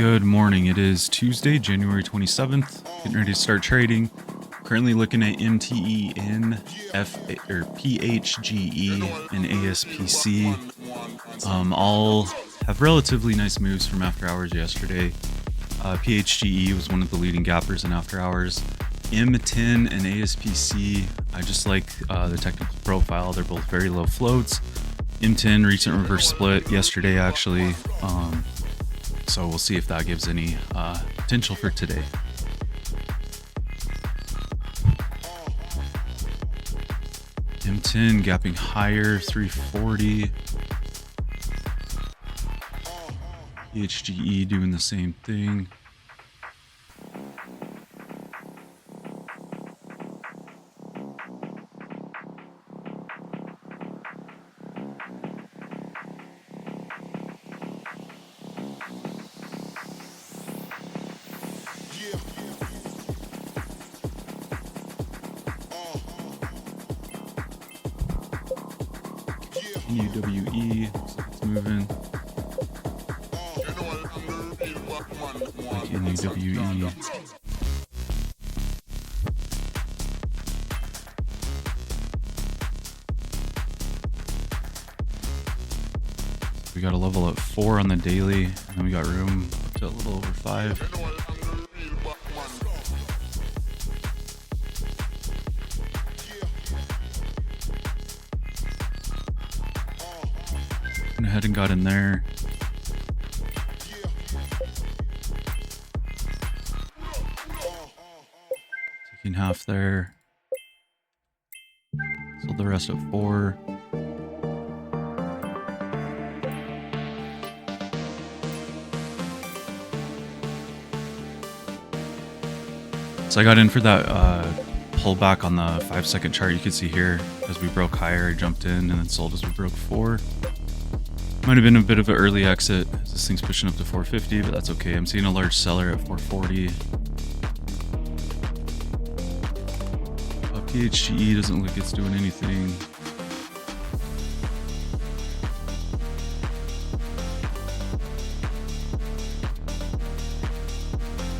Good morning. It is Tuesday, January 27th. Getting ready to start trading. Currently looking at MTEN, PHGE, and ASPC. All have relatively nice moves from after hours yesterday. PHGE was one of the leading gappers in after hours. M10 and ASPC, I just like the technical profile. They're both very low floats. M10 recent reverse split yesterday actually. So we'll see if that gives any potential for today. M10 gapping higher, 340. PHGE doing the same thing. NUWE, looks like it's moving. Like NUWE. We got a level at 4 on the daily, and then we got room up to a little over 5. Went ahead and got in there. Taking half there. Sold the rest at 4. So I got in for that pullback on the 5-second chart. You can see here as we broke higher, I jumped in and then sold as we broke 4. Might have been a bit of an early exit as this thing's pushing up to 450, but that's okay. I'm seeing a large seller at 440. PHGE doesn't look like it's doing anything.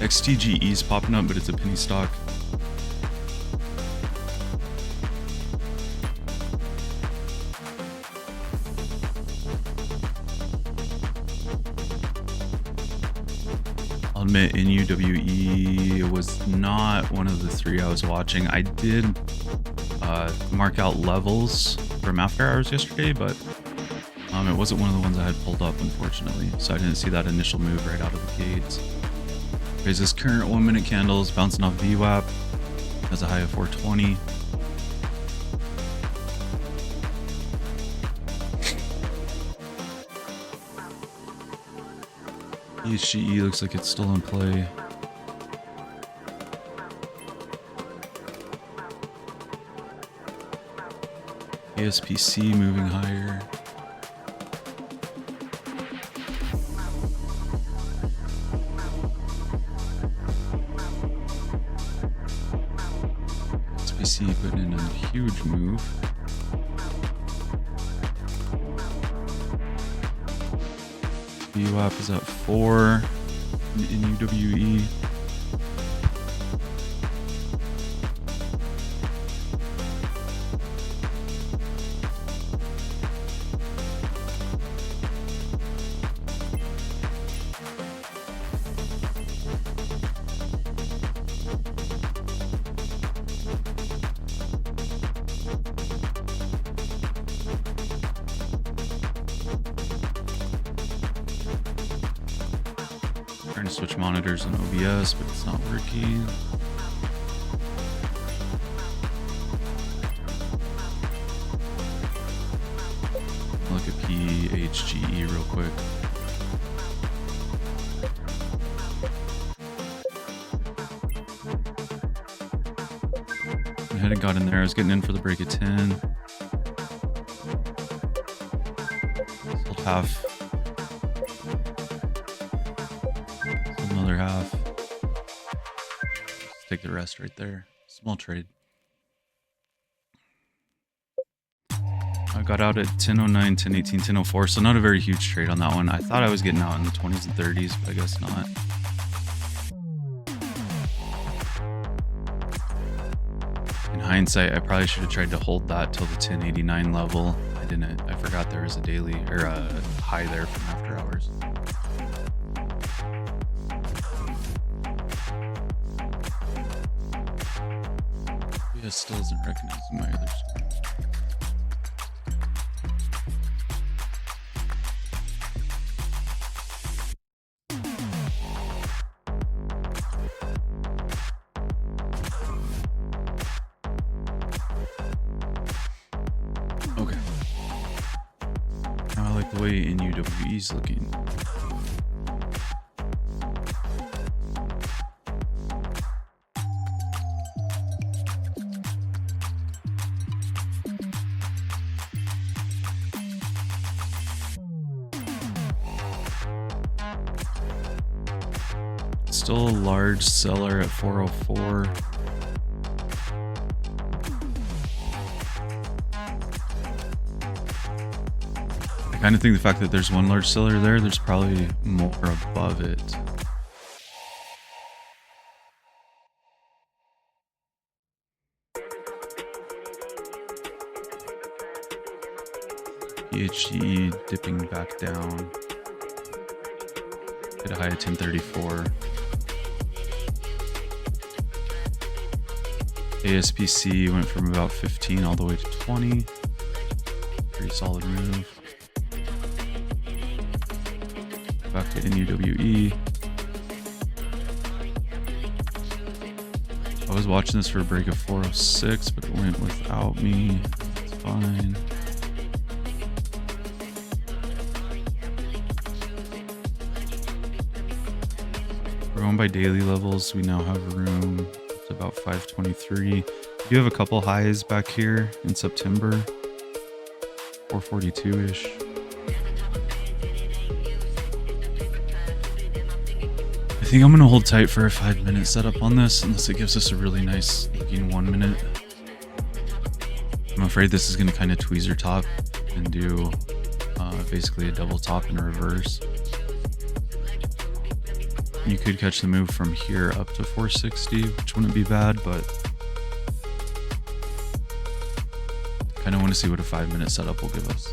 XTGE is popping up, but it's a penny stock. I'll admit NUWE was not one of the 3 I was watching. I did mark out levels from after hours yesterday, but it wasn't one of the ones I had pulled up, unfortunately. So I didn't see that initial move right out of the gates. There's this current 1-minute candles bouncing off VWAP. Has a high of 420. PHGE looks like it's still in play. ASPC moving higher. ASPC putting in a huge move. VWAP is at 4 in UWE. Trying to switch monitors on OBS, but it's not working. Look at PHGE real quick. I had got in there. I was getting in for the break at 10. Sold half. Another half. Just take the rest right there. Small trade. I got out at 10:09, 10:18, 10:04, so not a very huge trade on that one. I thought I was getting out in the 20s and 30s, but I guess not. In hindsight, I probably should have tried to hold that till the 1089 level. I didn't. I forgot there was a daily or a high there from after hours. Yeah, still isn't recognizing my other screen. Okay. Now I like the way NUWE is looking. Still a large seller at 404. I kind of think the fact that there's one large seller there, there's probably more above it. PHGE dipping back down. Hit a high of 1034. ASPC went from about 15 all the way to 20. Pretty solid move. Back to NUWE. I was watching this for a break of 406, but it went without me. It's fine. We're going by daily levels. We now have room to about 523. We do have a couple highs back here in September. 442-ish. I think I'm going to hold tight for a 5-minute setup on this unless it gives us a really nice looking 1 minute. I'm afraid this is going to kind of tweezer top and do basically a double top in reverse. You could catch the move from here up to 460, which wouldn't be bad, but kind of want to see what a 5-minute setup will give us.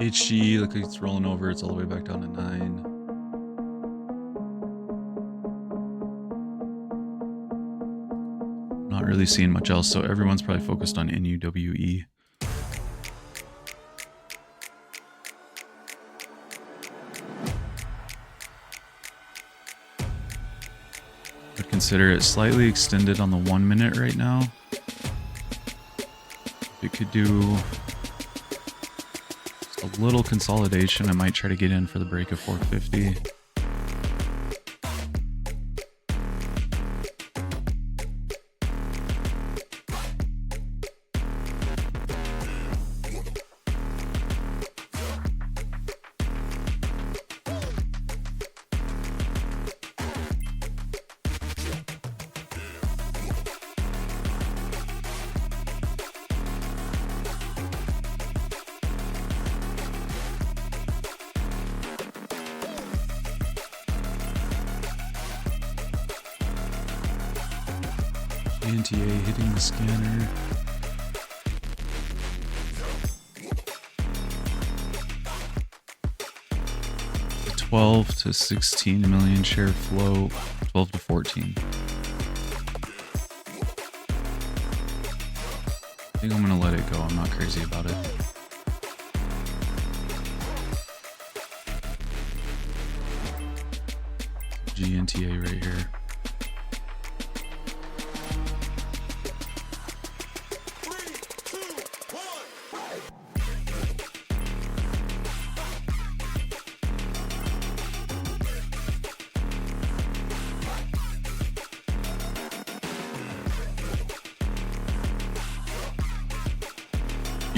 HGE, look like it's rolling over. It's all the way back down to 9. Not really seeing much else, so everyone's probably focused on NUWE. I'd consider it slightly extended on the 1 minute right now. It could do a little consolidation. I might try to get in for the break of 450. NTA hitting the scanner. A 12 to 16 million share flow, 12 to 14. I think I'm gonna let it go. I'm not crazy about it. GNTA right here.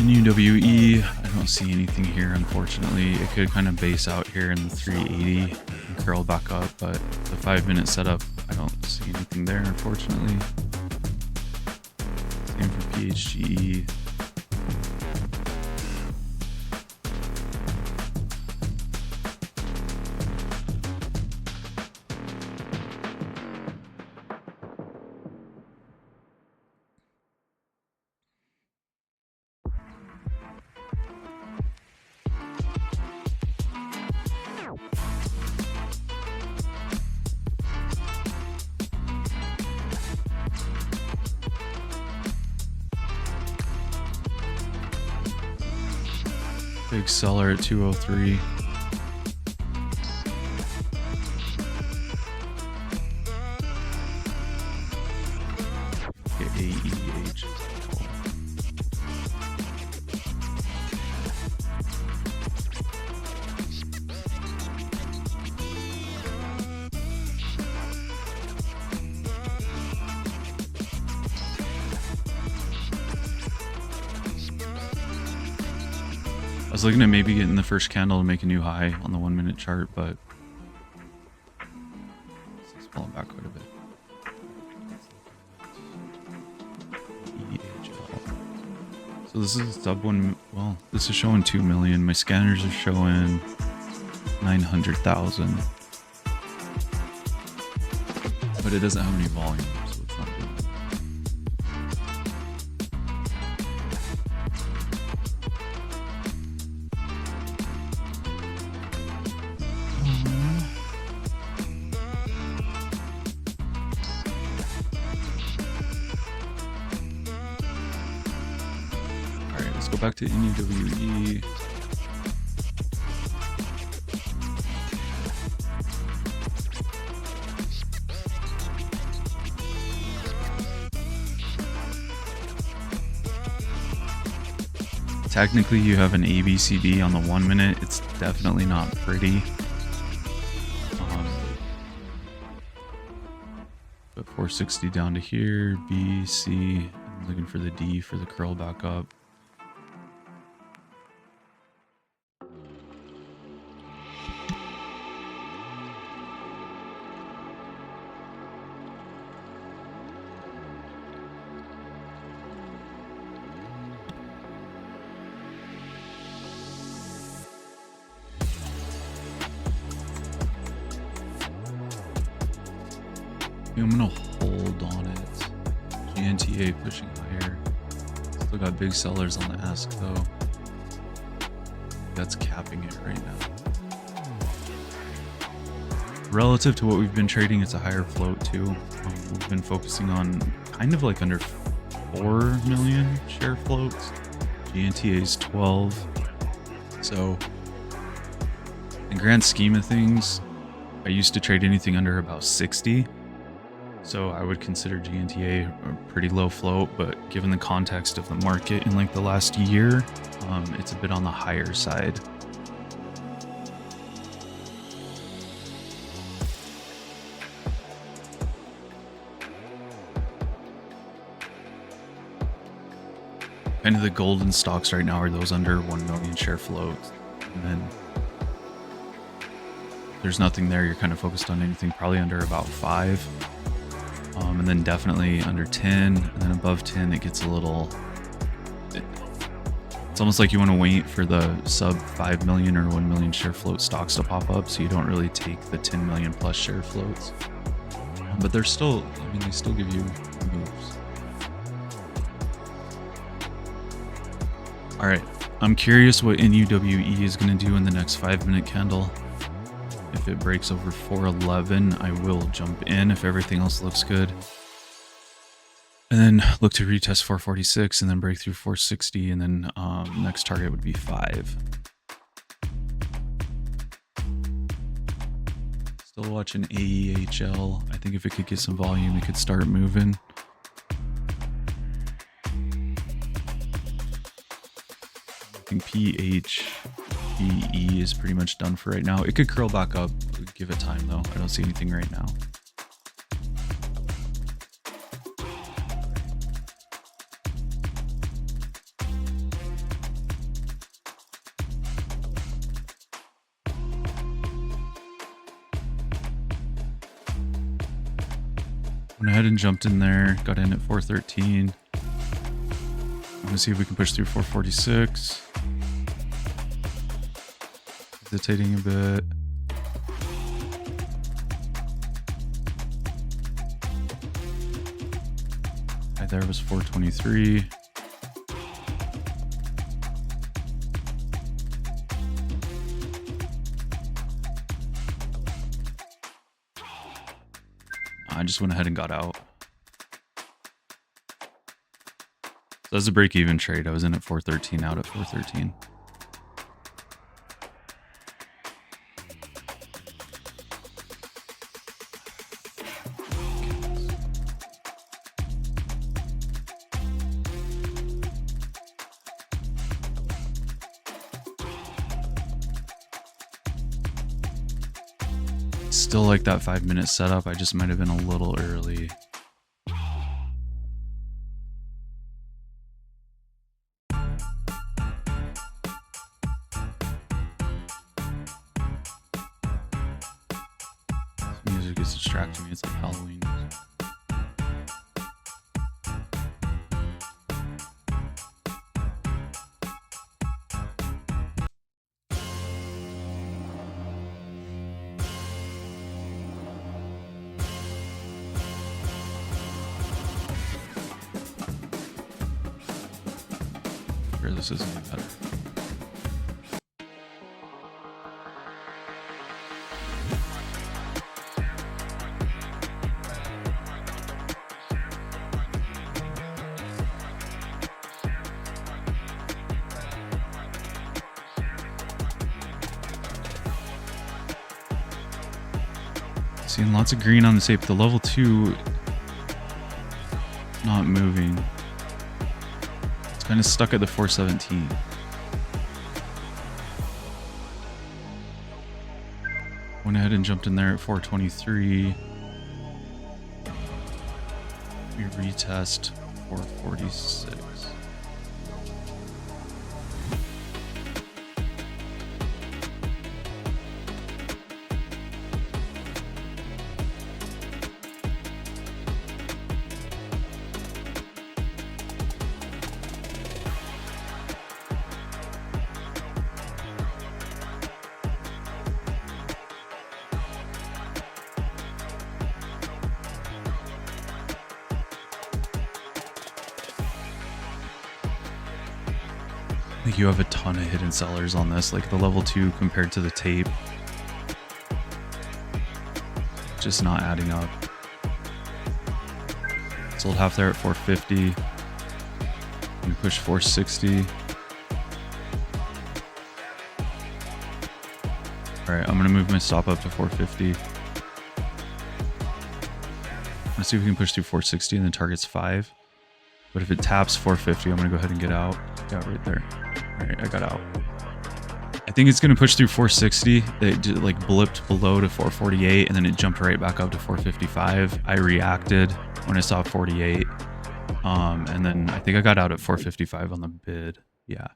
NUWE, I don't see anything here, unfortunately. It could kind of base out here in the 380 and curl back up, but the 5-minute setup, I don't see anything there, unfortunately. Same for PHGE. Big seller at 203. Get AEH. I was looking at maybe getting the first candle to make a new high on the 1-minute chart, but it's falling back quite a bit. So this is sub 1, well, this is showing 2 million. My scanners are showing 900,000. But it doesn't have any volume, so it's not good. Alright, let's go back to NUWE. Technically, you have an ABCD on the 1-minute. It's definitely not pretty. But 460 down to here, B, C. I'm looking for the D for the curl back up. I'm gonna hold on it. GNTA pushing higher. Still got big sellers on the ask though. That's capping it right now. Relative to what we've been trading, it's a higher float too. We've been focusing on kind of like under 4 million share floats. GNTA is 12. So in grand scheme of things, I used to trade anything under about 60. So I would consider GNTA a pretty low float, but given the context of the market in like the last year, it's a bit on the higher side. Kind of the golden stocks right now are those under 1 million share floats. And then if there's nothing there, you're kind of focused on anything probably under about 5. And then definitely under 10, and then above 10 it gets a little, it's almost like you want to wait for the sub 5 million or 1 million share float stocks to pop up, so you don't really take the 10 million plus share floats. But they're still, I mean, they still give you moves. All right, I'm curious what NUWE is going to do in the next 5-minute candle. If it breaks over 411, I will jump in if everything else looks good. And then look to retest 446 and then break through 460, and then next target would be 5. Still watching AEHL. I think if it could get some volume, it could start moving. I think PHGE is pretty much done for right now. It could curl back up. Give it time though. I don't see anything right now. Went ahead and jumped in there, got in at 413. I'm gonna see if we can push through 446. Hesitating a bit. Right there was 423. I just went ahead and got out. So that's a break-even trade. I was in at 413, out at 413. Still like that 5-minute setup. I just might have been a little early. This music is distracting me. It's like Halloween. This isn't any better. Seeing lots of green on the tape. The level 2 not moving. Kind of stuck at the 417. Went ahead and jumped in there at 423. We retest 446. I think you have a ton of hidden sellers on this, like the level 2 compared to the tape. Just not adding up. Sold half there at 450. We push 460. Alright, I'm gonna move my stop up to 450. Let's see if we can push through 460 and the target's 5. But if it taps 450, I'm gonna go ahead and get out. Yeah, right there. Alright, I got out. I think it's gonna push through 460. It like blipped below to 448 and then it jumped right back up to 455. I reacted when I saw 48. And then I think I got out at 455 on the bid. Yeah.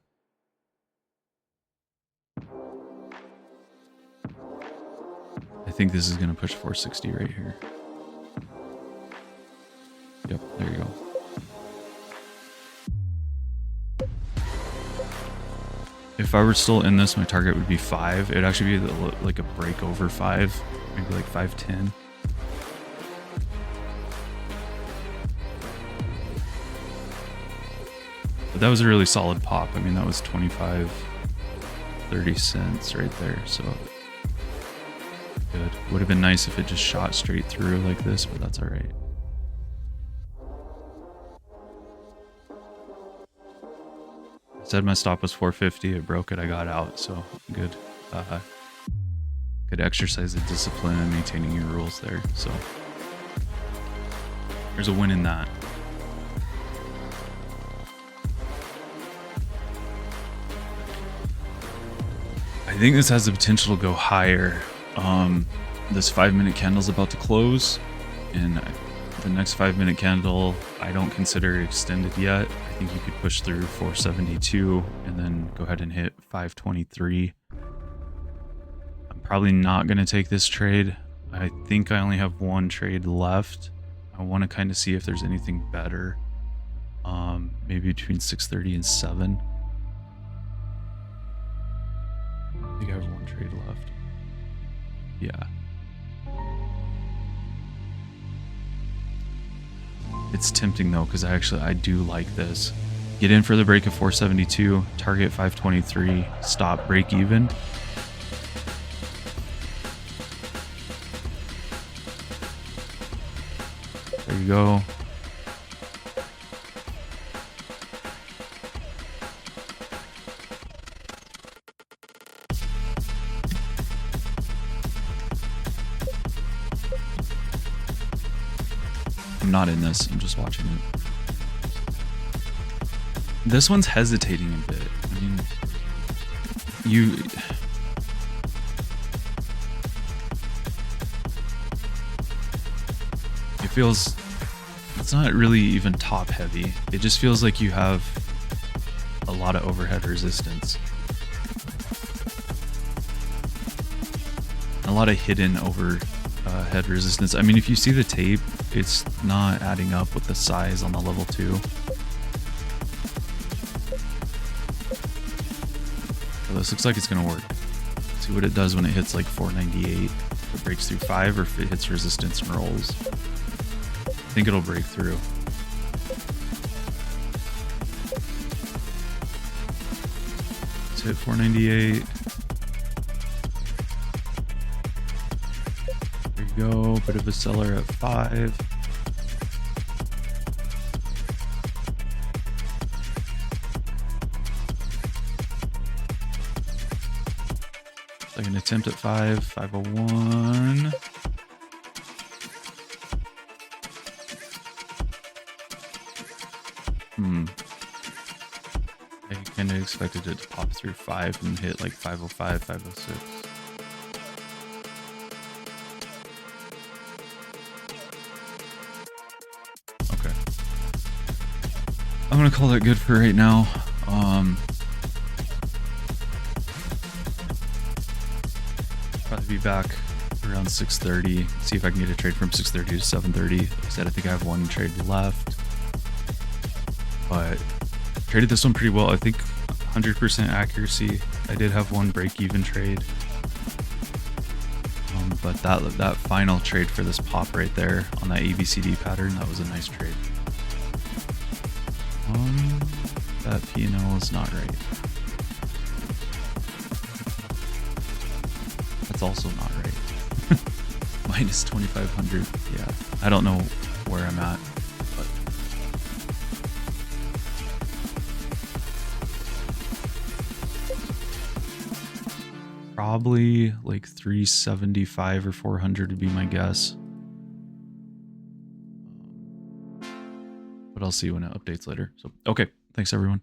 I think this is gonna push 460 right here. Yep, there you go. If I were still in this, my target would be 5. It'd actually be like a break over 5, maybe like 510. But that was a really solid pop. I mean, that was 25, 30 cents right there. So good. Would have been nice if it just shot straight through like this, but that's all right. Said my stop was 450. It broke it. I got out. So good. Good exercise of discipline and maintaining your rules there. So there's a win in that. I think this has the potential to go higher. This 5-minute candle's about to close, and the next 5-minute candle I don't consider extended yet. I think you could push through 472 and then go ahead and hit 523. I'm probably not going to take this trade. I think I only have one trade left. I want to kind of see if there's anything better. Maybe between 6:30 and 7. I think I have one trade left. Yeah. It's tempting though, because I do like this. Get in for the break of 472, target 523, stop, break even. There you go. I'm not in this, I'm just watching it. This one's hesitating a bit. I mean, it feels, it's not really even top heavy. It just feels like you have a lot of overhead resistance. A lot of hidden overhead resistance. I mean, if you see the tape, it's not adding up with the size on the level 2. So this looks like it's gonna work. See what it does when it hits like 498. If it breaks through 5 or if it hits resistance and rolls. I think it'll break through. Let's hit 498. There you go, bit of a seller at 5. Second attempt at 501. I kind of expected it to pop through 5 and hit like 505, 506. Okay. I'm gonna call that good for right now. Probably be back around 6:30. See if I can get a trade from 6:30 to 7:30. Like I said, I think I have one trade left, but traded this one pretty well. I think 100% accuracy. I did have one break-even trade, but that final trade for this pop right there on that ABCD pattern, that was a nice trade. That P&L is not right. That's also not right. Minus 2,500. Yeah, I don't know where I'm at, but probably like 375 or 400 would be my guess. But I'll see when it updates later. So, okay. Thanks, everyone.